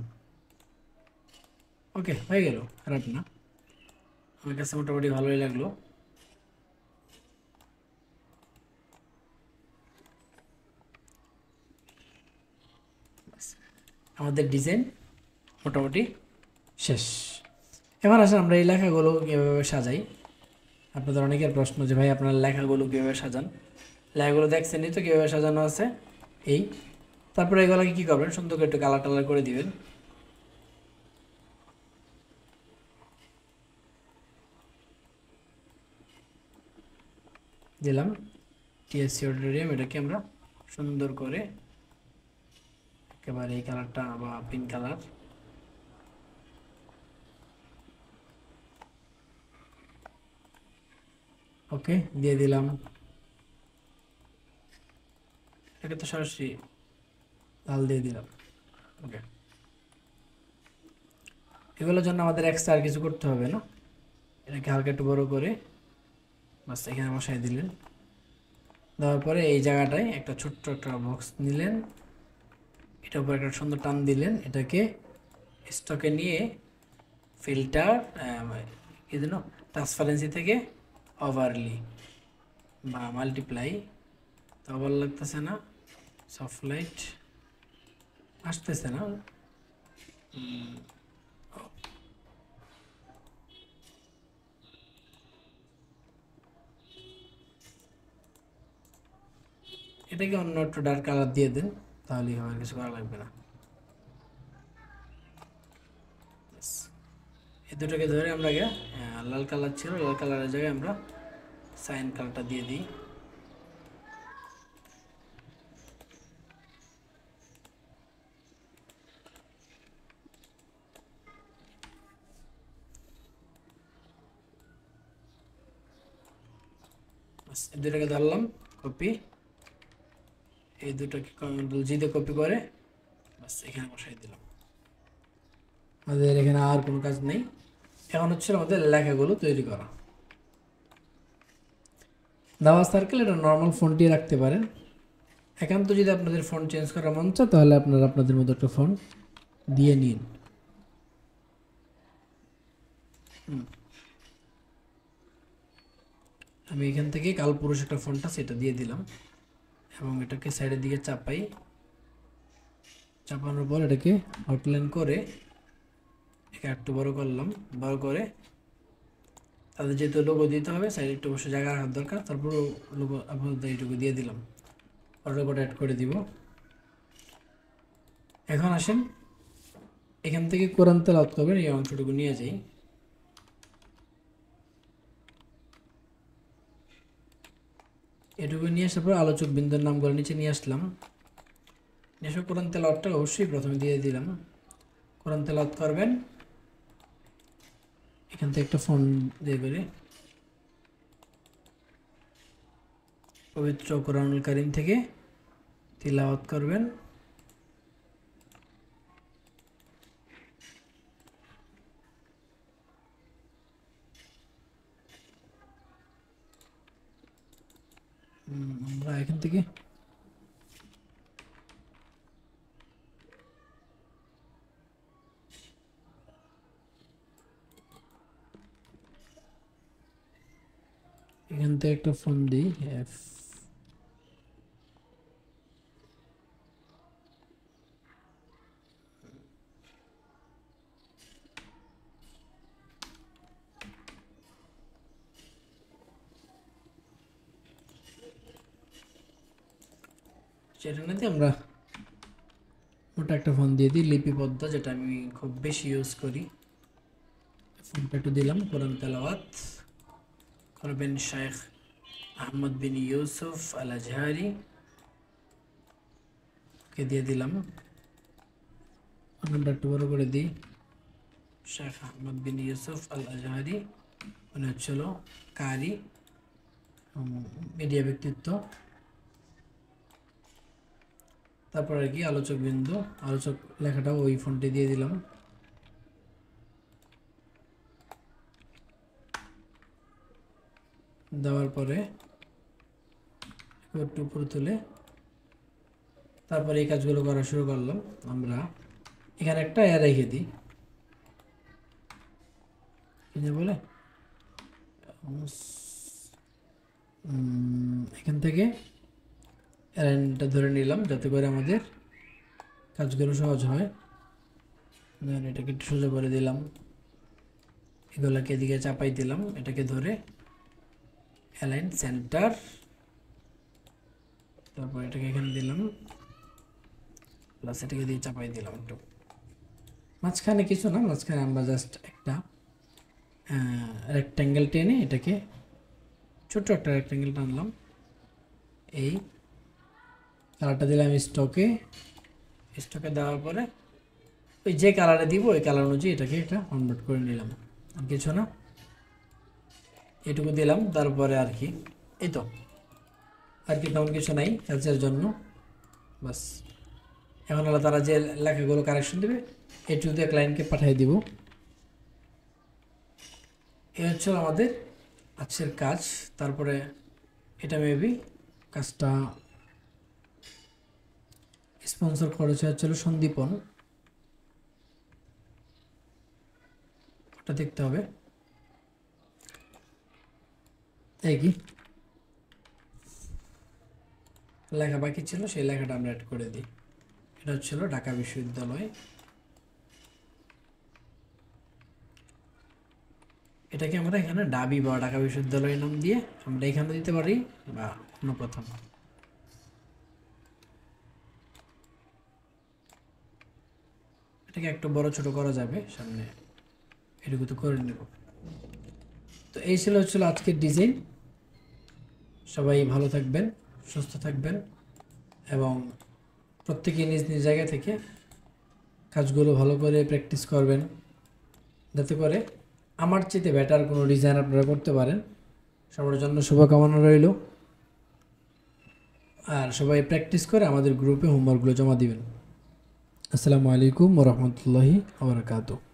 ওকে হয়ে গেল, খারাপ না, আমার কাছে মোটামুটি ভালোই লাগলো। আমাদের ডিজাইন মোটামুটি শেষ। এবার আসেন আমরা এই লেখাগুলো কীভাবে সাজাই। আপনাদের অনেকের প্রশ্ন যে ভাই আপনার লেখাগুলো কীভাবে সাজান। লেখাগুলো দেখছেনই তো কীভাবে সাজানো আছে এই। তারপরে এগুলোকে কী করবেন, সুন্দর করে একটু কালার টালার করে দিবেন। দিলাম টিএসসি অডিটোরিয়াম, এটাকে আমরা সুন্দর করে একেবারে এই কালারটা বা পিঙ্ক কালার, ওকে দিয়ে দিলাম। এটাকে তো সরাসরি লাল দিয়ে দিলাম। ওকে, এগুলোর জন্য আমাদের এক্সট্রা আর কিছু করতে হবে না। এটাকে হালকা একটু বড় করে বাস এখানে বসাই দিলেন। দেওয়ার পরে এই জায়গাটায় একটা ছোট্ট একটা বক্স নিলেন, এটার উপর একটা সুন্দর টান দিলেন। এটাকে স্টকে নিয়ে ফিল্টার কি যেন ট্রান্সপারেন্সি থেকে ওভারলি বা মাল্টিপ্লাই, তো ভালো লাগতেছে না, সফট লাইট আসতেছে না। এটাকে অন্য একটু ডার্ক কালার দিয়ে দেন, তাহলেই আমার কিছু করা লাগবে না। এই দুটোকে ধরে আমরা লাল কালার ছিল, লাল কালারের জায়গায় আমরা সাইন কালারটা দিয়ে দিই। এই দুটোকে ধরলাম কপি, এই দুটোকে কন্ট্রোল জি দিয়ে কপি করে বাস এখানে বসাই দিলাম। আমাদের এখানে আর কোনো কাজ নেই, এখন হচ্ছে আমাদের লেখাগুলো তৈরি করা। দাওয়া সার্কেল, এটা নর্মাল ফন্টই রাখতে পারেন। একান্ত যদি আপনাদের ফন্ট চেঞ্জ করার মন চায় তাহলে আপনারা আপনাদের মতো একটা ফন্ট দিয়ে নিন। আমি এখান থেকে কালপুরুষ একটা ফন্টটা সেটা দিয়ে দিলাম এবং এটাকে সাইডের দিকে চাপাই। চাপানোর পর এটাকে আউটলাইন করে একে একটু বড় করলাম, বড় করে তাদের যেহেতু লোগো দিতে হবে সাইডে একটু অবশ্যই জায়গা রাখার দরকার, তারপর লোগো আপনাদের এইটুকু দিয়ে দিলাম, লোগোটা অ্যাড করে দিব। এখন আসেন এখান থেকে কোরআন তেলাওয়াত করবেন, এই অংশটুকু নিয়ে যাই। এটুকু নিয়ে আসার পর আলোচক বিন্দুর নামগুলো নিচে নিয়ে আসলাম। এসব কোরআন তেলাওয়াতটা অবশ্যই প্রথমে দিয়ে দিলাম। কোরআন তেলাওয়াত করবেন, এখান থেকে একটা ফোন দিয়ে বেরে পবিত্র কোরআনুল কারীম থেকে তিলাওয়াত করবেন। আমরা এখান থেকে একটা ফোন দিই এফ, সেটা না দিয়ে আমরা ওটা একটা ফোন দিয়ে দিই লিপিবদ্ধ, যেটা আমি খুব বেশি ইউজ করি। ফোনটা একটু দিলাম। কোরআন তেলাওয়াত করবেন শেখ আহমদ বিন ইউসুফ আল আজহারি, কে দিয়ে দিলাম। নামটা একটু বড় করে দিই, শেখ আহমদ বিন ইউসুফ আল আজহারি, উনি হচ্ছিল কারি, মিডিয়া ব্যক্তিত্ব। তারপর আর কি আলোচক বিন্দু, আলোচক লেখাটাও ওই ফন্টে দিয়ে দিলাম। দেওয়ার পরে একটু উপরে তুলে তারপরে এই কাজগুলো করা শুরু করলাম। আমরা এখানে একটা এ রেখে দিই, কি বলে এখান থেকে অ্যালাইনটা ধরে নিলাম যাতে করে আমাদের কাজগুলো সহজ হয়। এটাকে একটু সোজা করে দিলাম, এগুলোকে এদিকে চাপাই দিলাম, এটাকে ধরে অ্যালাইন সেন্টার, তারপর এটাকে এখানে দিলাম প্লাস এটাকে দিয়ে চাপাই দিলাম একটু। মাঝখানে কিছু না, মাঝখানে আমরা জাস্ট একটা রেক্ট্যাঙ্গেল টেনে এটাকে ছোট্ট একটা রেক্ট্যাঙ্গেল টানলাম, এই কালারটা দিলাম স্টকে। স্টকে দেওয়ার পরে ওই যে কালারে দিব ওই কালার অনুযায়ী এটাকে একটা কনভার্ট করে নিলাম, আর কিছু না, এটুকু দিলাম। তারপরে আর কি, এই তো, আর কি তেমন কিছু নাই কাজের জন্য, বাস। এখন হলো তারা যে লেখাগুলো কারেকশন দেবে এটুকু দিয়ে ক্লায়েন্টকে পাঠিয়ে দিব। এই হচ্ছে আমাদের আজকের কাজ। তারপরে এটা মেবি কাজটা স্পন্সর করেছে হচ্ছিল সন্দীপন, ওটা দেখতে হবে। এই কি লেখা বাকি ছিল সেই লেখাটা আমরা অ্যাড করে দিই। এটা হচ্ছিল ঢাকা বিশ্ববিদ্যালয়। এটাকে আমরা এখানে ডাবি বা ঢাকা বিশ্ববিদ্যালয়ের নাম দিয়ে আমরা এখানে দিতে পারি, বা অন্য প্রথম। এটাকে একটু বড় ছোট করা যাবে সামনে, এটুকু তো করে নেব। তো এই হচ্ছিল আজকের ডিজাইন। সবাই ভালো থাকবেন, সুস্থ থাকবেন, এবং প্রত্যেকে নিজ নিজ জায়গা থেকে কাজগুলো ভালো করে প্র্যাকটিস করবেন, যাতে করে আমার চেয়ে বেটার কোনো ডিজাইন আপনারা করতে পারেন। সবার জন্য শুভকামনা রইল। আর সবাই প্র্যাকটিস করে আমাদের গ্রুপে হোমওয়ার্কগুলো জমা দিবেন। আসসালামু আলাইকুম ওয়া রাহমাতুল্লাহি ওয়া বারাকাতুহু।